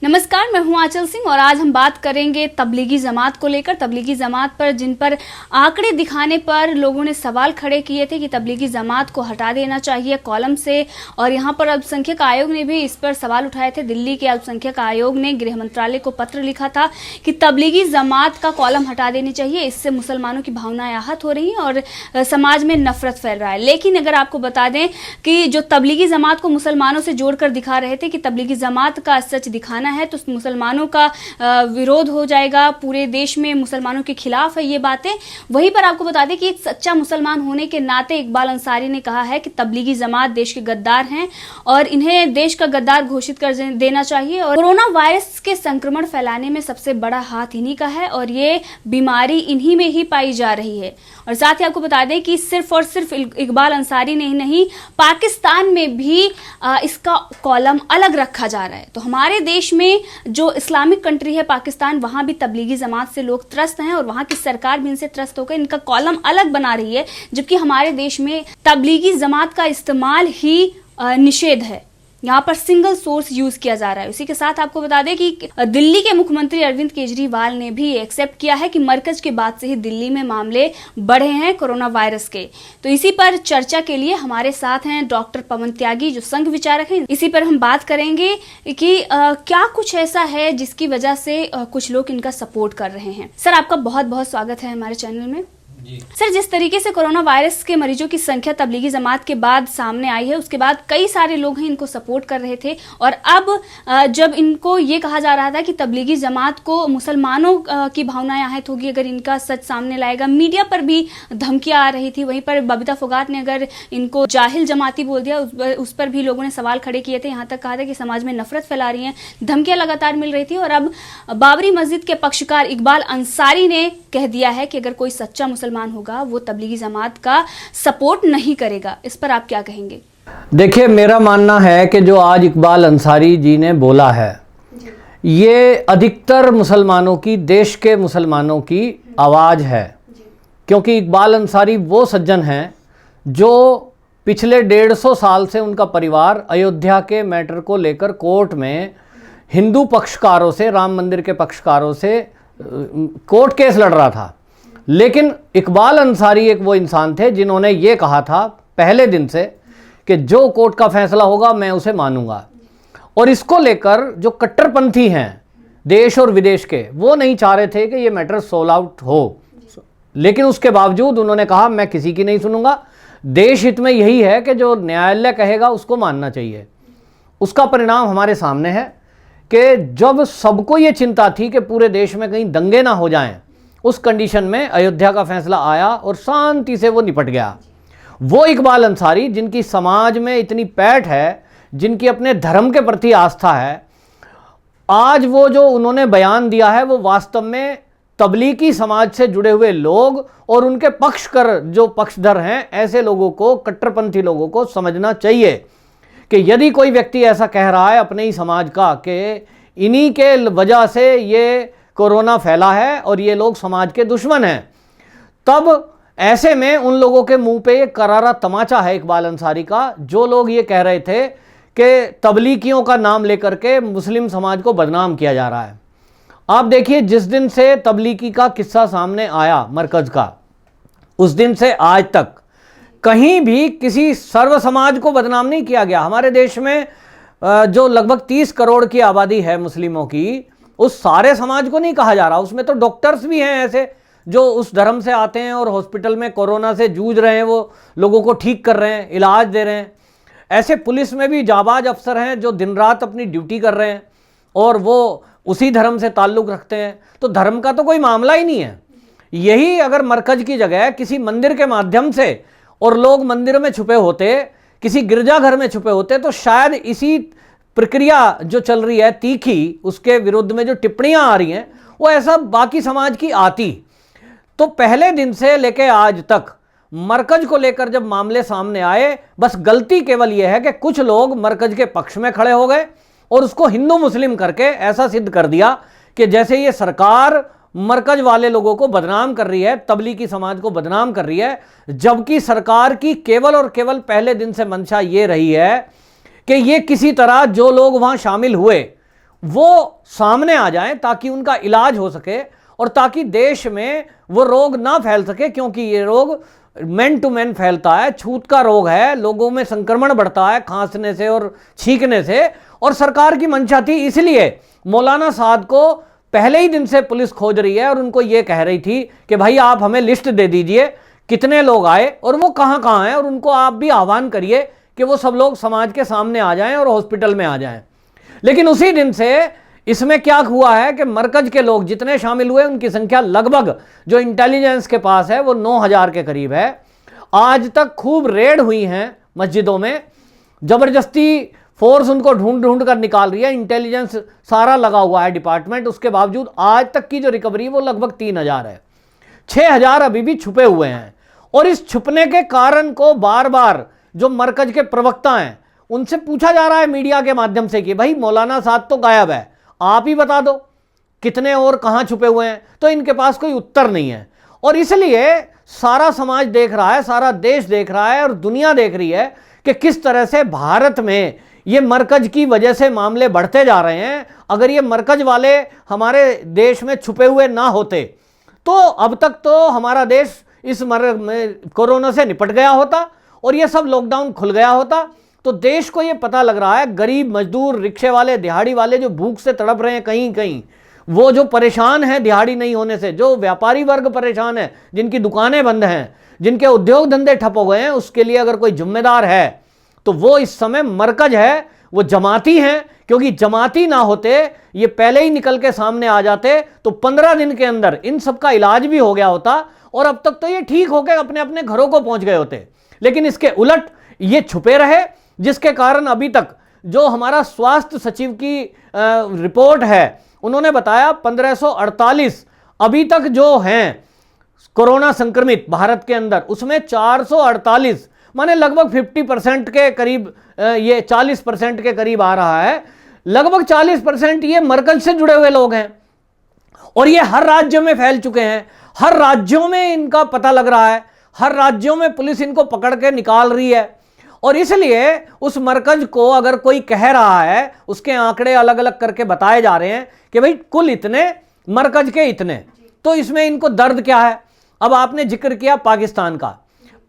नमस्कार, मैं हूं आंचल सिंह और आज हम बात करेंगे तबलीगी जमात को लेकर। तबलीगी जमात पर जिन पर आंकड़े दिखाने पर लोगों ने सवाल खड़े किए थे कि तबलीगी जमात को हटा देना चाहिए कॉलम से, और यहां पर अल्पसंख्यक आयोग ने भी इस पर सवाल उठाए थे। दिल्ली के अल्पसंख्यक आयोग ने गृह मंत्रालय को पत्र लिखा था कि तबलीगी जमात का कॉलम हटा देनी चाहिए, इससे मुसलमानों की भावनाएं आहत हो रही हैं और समाज में नफरत फैल रहा है। लेकिन अगर आपको बता दें कि जो तबलीगी जमात को मुसलमानों से जोड़कर दिखा रहे थे कि तबलीगी जमात का सच दिखाना है तो मुसलमानों का विरोध हो जाएगा, पूरे देश में मुसलमानों के खिलाफ है ये बातें। वहीं पर आपको बता दें कि एक सच्चा मुसलमान होने के नाते इकबाल अंसारी ने कहा है कि तबलीगी जमात देश के गद्दार हैं और इन्हें देश का गद्दार घोषित कर देना चाहिए। और कोरोना वायरस के संक्रमण फैलाने में सबसे बड़ा हाथ इन्हीं का है और ये बीमारी इन्हीं में ही पाई जा रही है। और साथ ही आपको बता दें कि सिर्फ और सिर्फ इकबाल अंसारी ने ही नहीं, पाकिस्तान में भी इसका कॉलम अलग रखा जा रहा है। तो हमारे देश में जो इस्लामिक कंट्री है पाकिस्तान, वहां भी तबलीगी जमात से लोग त्रस्त हैं और वहां की सरकार भी इनसे त्रस्त होकर इनका कॉलम अलग बना रही है, जबकि हमारे देश में तबलीगी जमात का इस्तेमाल ही निषेध है। यहाँ पर सिंगल सोर्स यूज किया जा रहा है। उसी के साथ आपको बता दें कि दिल्ली के मुख्यमंत्री अरविंद केजरीवाल ने भी एक्सेप्ट किया है कि मरकज के बाद से ही दिल्ली में मामले बढ़े हैं कोरोना वायरस के। तो इसी पर चर्चा के लिए हमारे साथ हैं डॉक्टर पवन त्यागी, जो संघ विचारक हैं। इसी पर हम बात करेंगे कि क्या कुछ ऐसा है जिसकी वजह से कुछ लोग इनका सपोर्ट कर रहे हैं। सर, आपका बहुत बहुत स्वागत है हमारे चैनल में। सर, जिस तरीके से कोरोना वायरस के मरीजों की संख्या तबलीगी जमात के बाद सामने आई है, उसके बाद कई सारे लोग हैं इनको सपोर्ट कर रहे थे, और अब जब इनको ये कहा जा रहा था कि तबलीगी जमात को मुसलमानों की भावनाएं आहत होगी अगर इनका सच सामने लाएगा, मीडिया पर भी धमकियां आ रही थी। वहीं पर बबीता फोगाट ने अगर इनको जाहिल जमाती बोल दिया, उस पर भी लोगों ने सवाल खड़े किए थे। यहाँ तक कहा था कि समाज में नफरत फैला रही है, धमकियां लगातार मिल रही थी। और अब बाबरी मस्जिद के पक्षकार इकबाल अंसारी ने कह दिया है कि अगर कोई सच्चा मुसलमान होगा वो तबलीगी जमात का सपोर्ट नहीं करेगा। इस पर आप क्या कहेंगे? देखिए, मेरा मानना है कि जो आज इकबाल अंसारी जी ने बोला है, ये अधिकतर मुसलमानों की, देश के मुसलमानों की आवाज़ है। क्योंकि इकबाल अंसारी वो सज्जन हैं जो पिछले 150 साल से उनका परिवार अयोध्या के मैटर को लेकर कोर्ट में हिंदू पक्षकारों से, राम मंदिर के पक्षकारों से कोर्ट केस लड़ रहा था। लेकिन इकबाल अंसारी एक वो इंसान थे जिन्होंने ये कहा था पहले दिन से कि जो कोर्ट का फैसला होगा मैं उसे मानूंगा। और इसको लेकर जो कट्टरपंथी हैं देश और विदेश के, वो नहीं चाह रहे थे कि ये मैटर सोल्व आउट हो। लेकिन उसके बावजूद उन्होंने कहा मैं किसी की नहीं सुनूंगा, देश हित में यही है कि जो न्यायालय कहेगा उसको मानना चाहिए। उसका परिणाम हमारे सामने है कि जब सबको ये चिंता थी कि पूरे देश में कहीं दंगे ना हो जाएं, उस कंडीशन में अयोध्या का फैसला आया और शांति से वो निपट गया। वो इकबाल अंसारी जिनकी समाज में इतनी पैठ है, जिनकी अपने धर्म के प्रति आस्था है, आज वो जो उन्होंने बयान दिया है वो वास्तव में तबलीगी समाज से जुड़े हुए लोग और उनके पक्षकर जो पक्षधर हैं, ऐसे लोगों को, कट्टरपंथी लोगों को समझना चाहिए कि यदि कोई व्यक्ति ऐसा कह रहा है अपने ही समाज का कि इन्हीं के वजह से ये कोरोना फैला है और ये लोग समाज के दुश्मन हैं, तब ऐसे में उन लोगों के मुंह पे एक करारा तमाचा है इकबाल अंसारी का। जो लोग ये कह रहे थे कि तबलीगियों का नाम लेकर के मुस्लिम समाज को बदनाम किया जा रहा है। आप देखिए, जिस दिन से तबलीगी का किस्सा सामने आया मरकज का, उस दिन से आज तक कहीं भी किसी सर्व समाज को बदनाम नहीं किया गया। हमारे देश में जो लगभग 30 करोड़ की आबादी है मुस्लिमों की, उस सारे समाज को नहीं कहा जा रहा। उसमें तो डॉक्टर्स भी हैं ऐसे जो उस धर्म से आते हैं और हॉस्पिटल में कोरोना से जूझ रहे हैं, वो लोगों को ठीक कर रहे हैं, इलाज दे रहे हैं। ऐसे पुलिस में भी जाबाज अफसर हैं जो दिन रात अपनी ड्यूटी कर रहे हैं और वो उसी धर्म से ताल्लुक़ रखते हैं। तो धर्म का तो कोई मामला ही नहीं है। यही अगर मरकज की जगह किसी मंदिर के माध्यम से और लोग मंदिर में छुपे होते, किसी गिरजाघर में छुपे होते, तो शायद इसी प्रक्रिया जो चल रही है तीखी, उसके विरुद्ध में जो टिप्पणियां आ रही हैं, वो ऐसा बाकी समाज की आती। तो पहले दिन से लेके आज तक मरकज को लेकर जब मामले सामने आए, बस गलती केवल यह है कि कुछ लोग मरकज के पक्ष में खड़े हो गए और उसको हिंदू मुस्लिम करके ऐसा सिद्ध कर दिया कि जैसे ये सरकार मरकज वाले लोगों को बदनाम कर रही है, तबलीगी समाज को बदनाम कर रही है, जबकि सरकार की केवल और केवल पहले दिन से मंशा ये रही है कि ये किसी तरह जो लोग वहां शामिल हुए वो सामने आ जाएं ताकि उनका इलाज हो सके और ताकि देश में वो रोग ना फैल सके, क्योंकि ये रोग मैन टू मैन फैलता है, छूत का रोग है, लोगों में संक्रमण बढ़ता है खांसने से और छींकने से। और सरकार की मंशा थी, इसलिए मौलाना साद को पहले ही दिन से पुलिस खोज रही है और उनको ये कह रही थी कि भाई आप हमें लिस्ट दे दीजिए कितने लोग आए और वो कहाँ कहाँ हैं, और उनको आप भी आह्वान करिए कि वो सब लोग समाज के सामने आ जाएं और हॉस्पिटल में आ जाएं। लेकिन उसी दिन से इसमें क्या हुआ है कि मरकज के लोग जितने शामिल हुए उनकी संख्या लगभग, जो इंटेलिजेंस के पास है, वो 9,000 के करीब है। आज तक खूब रेड हुई हैं मस्जिदों में, जबरदस्ती फोर्स उनको ढूंढ ढूंढ कर निकाल रही है, इंटेलिजेंस सारा लगा हुआ है डिपार्टमेंट। उसके बावजूद आज तक की जो रिकवरी वो लगभग 3,000 है। 6,000 अभी भी छुपे हुए हैं। और इस छुपने के कारण को बार बार जो मरकज के प्रवक्ता हैं उनसे पूछा जा रहा है मीडिया के माध्यम से कि भाई मौलाना साद तो गायब है, आप ही बता दो कितने और कहां छुपे हुए हैं। तो इनके पास कोई उत्तर नहीं है। और इसलिए सारा समाज देख रहा है, सारा देश देख रहा है और दुनिया देख रही है कि किस तरह से भारत में ये मरकज की वजह से मामले बढ़ते जा रहे हैं। अगर ये मरकज वाले हमारे देश में छुपे हुए ना होते तो अब तक तो हमारा देश इस कोरोना से निपट गया होता और ये सब लॉकडाउन खुल गया होता। तो देश को ये पता लग रहा है, गरीब मजदूर, रिक्शे वाले, दिहाड़ी वाले जो भूख से तड़प रहे हैं कहीं कहीं, वो जो परेशान है दिहाड़ी नहीं होने से, जो व्यापारी वर्ग परेशान है, जिनकी दुकानें बंद हैं, जिनके उद्योग धंधे ठप हो गए हैं, उसके लिए अगर कोई जिम्मेदार है तो वो इस समय मरकज है, वो जमाती हैं। क्योंकि जमाती ना होते, ये पहले ही निकल के सामने आ जाते तो 15 दिन के अंदर इन सब का इलाज भी हो गया होता और अब तक तो ये ठीक होकर अपने अपने घरों को पहुंच गए होते। लेकिन इसके उलट ये छुपे रहे, जिसके कारण अभी तक जो हमारा स्वास्थ्य सचिव की रिपोर्ट है, उन्होंने बताया 1548 अभी तक जो हैं कोरोना संक्रमित भारत के अंदर, उसमें 448 माने लगभग 50% के करीब, ये 40% के करीब आ रहा है। लगभग 40% ये मरकज से जुड़े हुए लोग हैं और ये हर राज्य में फैल चुके हैं। हर राज्यों में इनका पता लग रहा है, हर राज्यों में पुलिस इनको पकड़ के निकाल रही है। और इसलिए उस मरकज को अगर कोई कह रहा है, उसके आंकड़े अलग अलग करके बताए जा रहे हैं कि भाई कुल इतने, मरकज के इतने, तो इसमें इनको दर्द क्या है। अब आपने जिक्र किया पाकिस्तान का।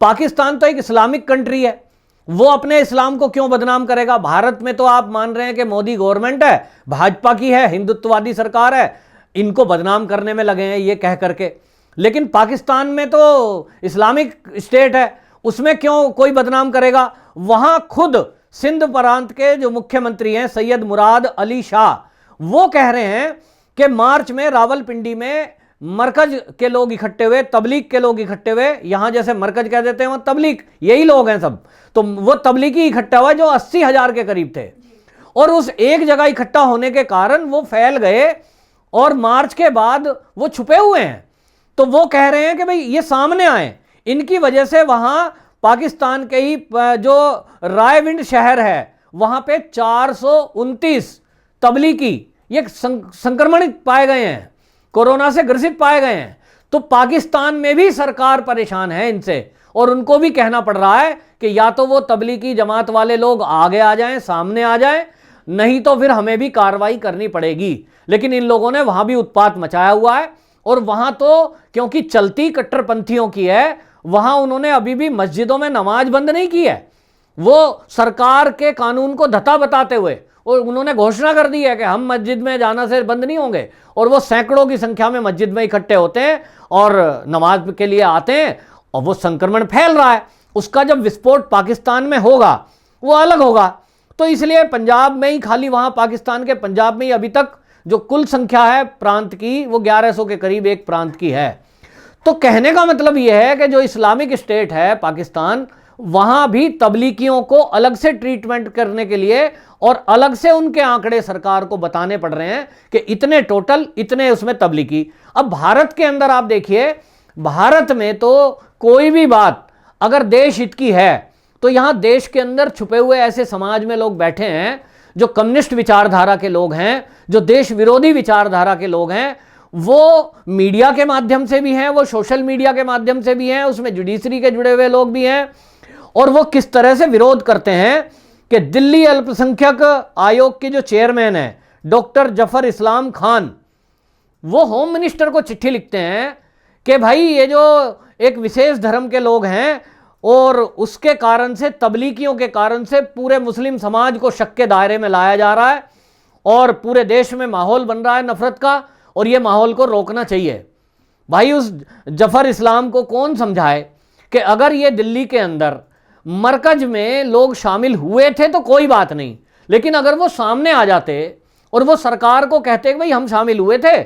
पाकिस्तान तो एक इस्लामिक कंट्री है, वो अपने इस्लाम को क्यों बदनाम करेगा। भारत में तो आप मान रहे हैं कि मोदी गवर्नमेंट है, भाजपा की है, हिंदुत्ववादी सरकार है, इनको बदनाम करने में लगे हैं ये कह करके। लेकिन पाकिस्तान में तो इस्लामिक स्टेट है, उसमें क्यों कोई बदनाम करेगा। वहां खुद सिंध प्रांत के जो मुख्यमंत्री हैं सैयद मुराद अली शाह, वो कह रहे हैं कि मार्च में रावलपिंडी में मरकज के लोग इकट्ठे हुए, तबलीग के लोग इकट्ठे हुए, यहां जैसे मरकज कह देते हैं वहां तबलीग, यही लोग हैं सब। तो वो तबलीगी इकट्ठा हुआ जो 80,000 के करीब थे और उस एक जगह इकट्ठा होने के कारण वो फैल गए और मार्च के बाद वो छुपे हुए हैं। तो वो कह रहे हैं कि भाई ये सामने आए, इनकी वजह से वहां पाकिस्तान के ही जो रायविंड शहर है वहां पे 429 तबलीगी ये संक्रमणित पाए गए हैं, कोरोना से ग्रसित पाए गए हैं। तो पाकिस्तान में भी सरकार परेशान है इनसे और उनको भी कहना पड़ रहा है कि या तो वो तबलीगी जमात वाले लोग आगे आ जाएं, सामने आ जाएं, नहीं तो फिर हमें भी कार्रवाई करनी पड़ेगी। लेकिन इन लोगों ने वहां भी उत्पात मचाया हुआ है और वहां तो क्योंकि चलती कट्टरपंथियों की है, वहां उन्होंने अभी भी मस्जिदों में नमाज बंद नहीं की है। वो सरकार के कानून को धता बताते हुए और उन्होंने घोषणा कर दी है कि हम मस्जिद में जाना से बंद नहीं होंगे, और वो सैकड़ों की संख्या में मस्जिद में इकट्ठे होते हैं और नमाज के लिए आते हैं और वो संक्रमण फैल रहा है। उसका जब विस्फोट पाकिस्तान में होगा वो अलग होगा। तो इसलिए पंजाब में ही, खाली वहां पाकिस्तान के पंजाब में ही अभी तक जो कुल संख्या है प्रांत की वो 1100 के करीब एक प्रांत की है। तो कहने का मतलब यह है कि जो इस्लामिक स्टेट है पाकिस्तान, वहां भी तबलीगियों को अलग से ट्रीटमेंट करने के लिए और अलग से उनके आंकड़े सरकार को बताने पड़ रहे हैं कि इतने टोटल, इतने उसमें तबलीगी। अब भारत के अंदर आप देखिए, भारत में तो कोई भी बात अगर देश हित की है तो यहां देश के अंदर छुपे हुए ऐसे समाज में लोग बैठे हैं जो कम्युनिस्ट विचारधारा के लोग हैं, जो देश विरोधी विचारधारा के लोग हैं, वो मीडिया के माध्यम से भी हैं, वो सोशल मीडिया के माध्यम से भी हैं, उसमें जुडिशरी के जुड़े हुए लोग भी हैं। और वो किस तरह से विरोध करते हैं कि दिल्ली अल्पसंख्यक आयोग के जो चेयरमैन है डॉक्टर जफर इस्लाम खान, वो होम मिनिस्टर को चिट्ठी लिखते हैं कि भाई ये जो एक विशेष धर्म के लोग हैं और उसके कारण से, तबलीगियों के कारण से पूरे मुस्लिम समाज को शक के दायरे में लाया जा रहा है और पूरे देश में माहौल बन रहा है नफरत का, और ये माहौल को रोकना चाहिए। भाई उस जफर इस्लाम को कौन समझाए कि अगर ये दिल्ली के अंदर मरकज में लोग शामिल हुए थे तो कोई बात नहीं, लेकिन अगर वो सामने आ जाते और वो सरकार को कहते कि भाई हम शामिल हुए थे,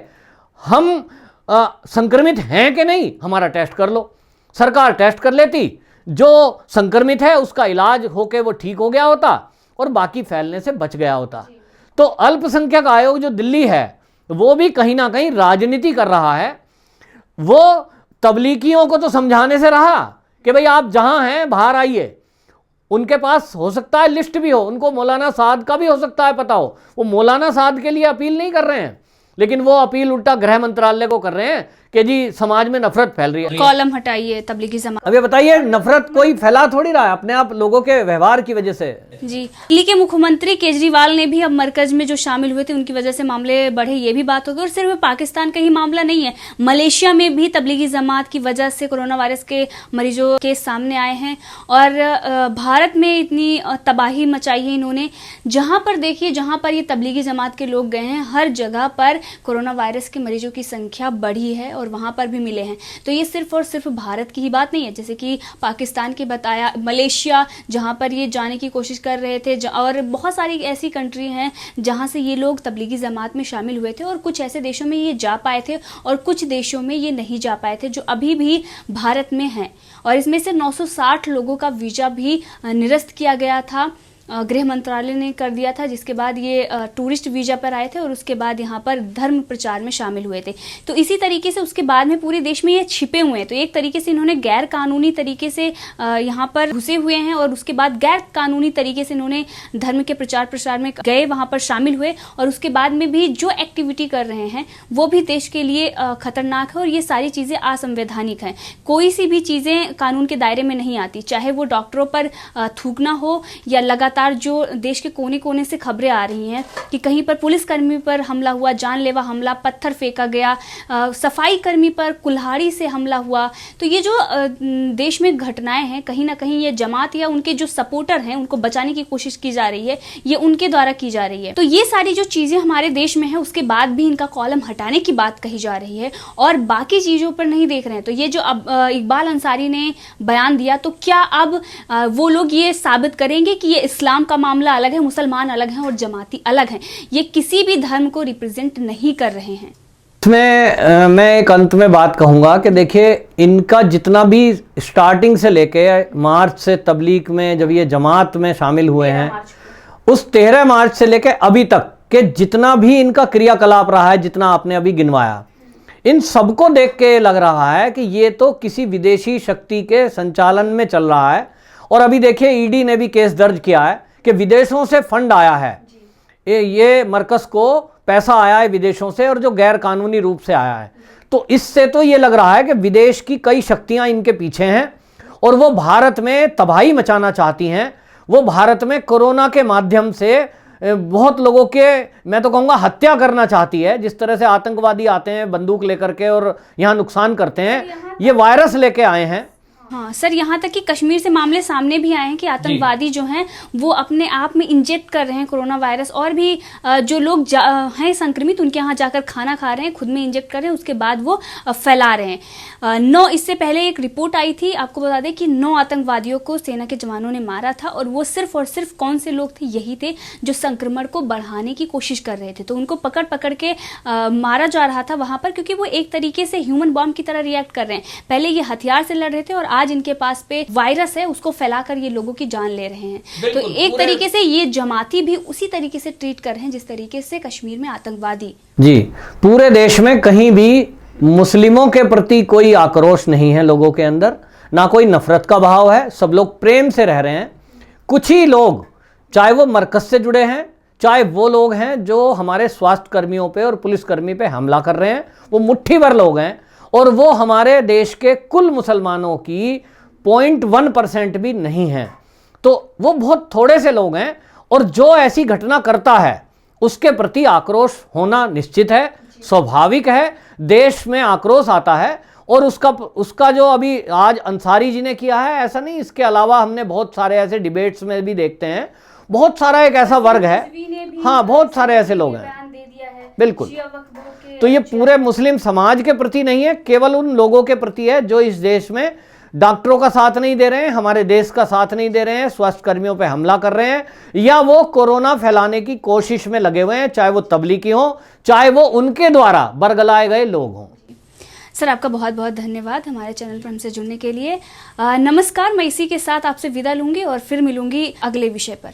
हम संक्रमित हैं कि नहीं, हमारा टेस्ट कर लो, सरकार टेस्ट कर लेती, जो संक्रमित है उसका इलाज होके वो ठीक हो गया होता और बाकी फैलने से बच गया होता। तो अल्पसंख्यक आयोग जो दिल्ली है वो भी कहीं ना कहीं राजनीति कर रहा है। वो तबलीगियों को तो समझाने से रहा कि भाई आप जहां हैं बाहर आइए, उनके पास हो सकता है लिस्ट भी हो, उनको मौलाना साद का भी हो सकता है पता हो, वो मौलाना साद के लिए अपील नहीं कर रहे हैं, लेकिन वो अपील उल्टा गृह मंत्रालय को कर रहे हैं कि जी समाज में नफरत फैल रही है, कॉलम हटाइए तबलीगी जमात। अब ये बताइए, नफरत कोई फैला थोड़ी रहा है, अपने आप लोगों के व्यवहार की वजह से। जी, दिल्ली के मुख्यमंत्री केजरीवाल ने भी अब मरकज में जो शामिल हुए थे उनकी वजह से मामले बढ़े, ये भी बात होगी। और सिर्फ पाकिस्तान का ही मामला नहीं है, मलेशिया में भी तबलीगी जमात की वजह से कोरोना वायरस के मरीजों के सामने आए हैं और भारत में इतनी तबाही मचाई है इन्होंने। जहां पर देखिए, जहां पर ये तबलीगी जमात के लोग गए हैं, हर जगह पर कोरोना वायरस के मरीजों की संख्या बढ़ी है और वहां पर भी मिले हैं। तो ये सिर्फ और सिर्फ भारत की ही बात नहीं है, जैसे कि पाकिस्तान की बताया, मलेशिया जहां पर ये जाने की कोशिश कर रहे थे, और बहुत सारी ऐसी कंट्री हैं जहां से ये लोग तबलीगी जमात में शामिल हुए थे और कुछ ऐसे देशों में ये जा पाए थे और कुछ देशों में ये नहीं जा पाए थे, जो अभी भी भारत में हैं। और इसमें से 960 लोगों का वीजा भी निरस्त किया गया था, गृह मंत्रालय ने कर दिया था, जिसके बाद ये टूरिस्ट वीजा पर आए थे और उसके बाद यहाँ पर धर्म प्रचार में शामिल हुए थे। तो इसी तरीके से उसके बाद में पूरे देश में ये छिपे हुए हैं। तो एक तरीके से इन्होंने गैर कानूनी तरीके से यहाँ पर घुसे हुए हैं और उसके बाद गैर कानूनी तरीके से इन्होंने धर्म के प्रचार प्रसार में गए, वहाँ पर शामिल हुए और उसके बाद में भी जो एक्टिविटी कर रहे हैं वो भी देश के लिए खतरनाक है और ये सारी चीज़ें असंवैधानिक हैं। कोई सी भी चीज़ें कानून के दायरे में नहीं आती, चाहे वो डॉक्टरों पर थूकना हो या लगातार जो देश के कोने कोने से खबरें आ रही हैं कि कहीं पर पुलिसकर्मी पर हमला हुआ, जानलेवा हमला, पत्थर फेंका गया, सफाई कर्मी पर कुल्हाड़ी से हमला हुआ। तो ये जो देश में घटनाएं हैं, कहीं ना कहीं ये जमात या उनके जो सपोर्टर हैं उनको बचाने की कोशिश की जा रही है, ये उनके द्वारा की जा रही है। तो ये सारी जो चीजें हमारे देश में है, उसके बाद भी इनका कॉलम हटाने की बात कही जा रही है और बाकी चीजों पर नहीं देख रहे हैं। तो ये जो अब इकबाल अंसारी ने बयान दिया, तो क्या अब वो लोग ये साबित करेंगे कि ये इस्लाम का मामला अलग है, मुसलमान अलग हैं और जमाती अलग हैं, ये किसी भी धर्म को रिप्रेजेंट नहीं कर रहे हैं। इसमें मैं एक अंत में बात कहूंगा कि देखिए, इनका जितना भी स्टार्टिंग से लेके मार्च से तबलीग में जब ये जमात में शामिल हुए हैं, उस 13 मार्च से लेके अभी तक के जितना भी इनका क्रियाकलाप रहा है, जितना आपने अभी गिनवाया, इन सबको देख के लग रहा है कि ये तो किसी विदेशी शक्ति के संचालन में चल रहा है। और अभी देखिए, ईडी ने भी केस दर्ज किया है कि विदेशों से फंड आया है, ये मरकज को पैसा आया है विदेशों से और जो गैर कानूनी रूप से आया है। तो इससे तो ये लग रहा है कि विदेश की कई शक्तियां इनके पीछे हैं और वो भारत में तबाही मचाना चाहती हैं। वो भारत में कोरोना के माध्यम से बहुत लोगों के, मैं तो कहूँगा, हत्या करना चाहती है। जिस तरह से आतंकवादी आते हैं बंदूक लेकर के और यहाँ नुकसान करते हैं, ये वायरस लेके आए हैं। हाँ सर, यहाँ तक कि कश्मीर से मामले सामने भी आए हैं कि आतंकवादी जो हैं वो अपने आप में इंजेक्ट कर रहे हैं कोरोना वायरस, और भी जो लोग हैं संक्रमित उनके यहाँ जाकर खाना खा रहे हैं, खुद में इंजेक्ट कर रहे हैं, उसके बाद वो फैला रहे हैं। 9 इससे पहले एक रिपोर्ट आई थी, आपको बता दें कि 9 आतंकवादियों को सेना के जवानों ने मारा था और वो सिर्फ और सिर्फ कौन से लोग थे? यही थे जो संक्रमण को बढ़ाने की कोशिश कर रहे थे। तो उनको पकड़ पकड़ के मारा जा रहा था वहाँ पर, क्योंकि वो एक तरीके से ह्यूमन बॉम्ब की तरह रिएक्ट कर रहे हैं। पहले ये हथियार से लड़ रहे थे और आज इनके पास पे वायरस है, उसको फैलाकर ये लोगों की जान ले रहे हैं। तो एक तरीके से ये जमाती भी उसी तरीके से ट्रीट कर रहे हैं जिस तरीके से कश्मीर में आतंकवादी। जी, पूरे देश में कहीं भी मुस्लिमों के प्रति कोई आक्रोश नहीं है लोगों के अंदर, ना कोई नफरत का भाव है, सब लोग प्रेम से रह रहे हैं। कुछ ही लोग, चाहे वो मरकज से जुड़े हैं, चाहे वो लोग हैं जो हमारे स्वास्थ्य कर्मियों पे और पुलिसकर्मी पे हमला कर रहे हैं, वो मुट्ठी भर लोग हैं और वो हमारे देश के कुल मुसलमानों की 0.1% भी नहीं है। तो वो बहुत थोड़े से लोग हैं और जो ऐसी घटना करता है उसके प्रति आक्रोश होना निश्चित है, स्वाभाविक है। देश में आक्रोश आता है और उसका जो अभी आज अंसारी जी ने किया है, ऐसा नहीं, इसके अलावा हमने बहुत सारे ऐसे डिबेट्स में भी देखते हैं, बहुत सारा एक ऐसा वर्ग है, हाँ बहुत सारे ऐसे लोग हैं, बिल्कुल। तो ये पूरे मुस्लिम समाज के प्रति नहीं है, केवल उन लोगों के प्रति है जो इस देश में डॉक्टरों का साथ नहीं दे रहे हैं, हमारे देश का साथ नहीं दे रहे हैं, स्वास्थ्य कर्मियों पे हमला कर रहे हैं, या वो कोरोना फैलाने की कोशिश में लगे हुए हैं, चाहे वो तबलीगी हो, चाहे वो उनके द्वारा बरगलाए गए लोग हों। सर, आपका बहुत बहुत धन्यवाद हमारे चैनल पर हमसे जुड़ने के लिए। नमस्कार, मैं इसी के साथ आपसे विदा लूंगी और फिर मिलूंगी अगले विषय पर।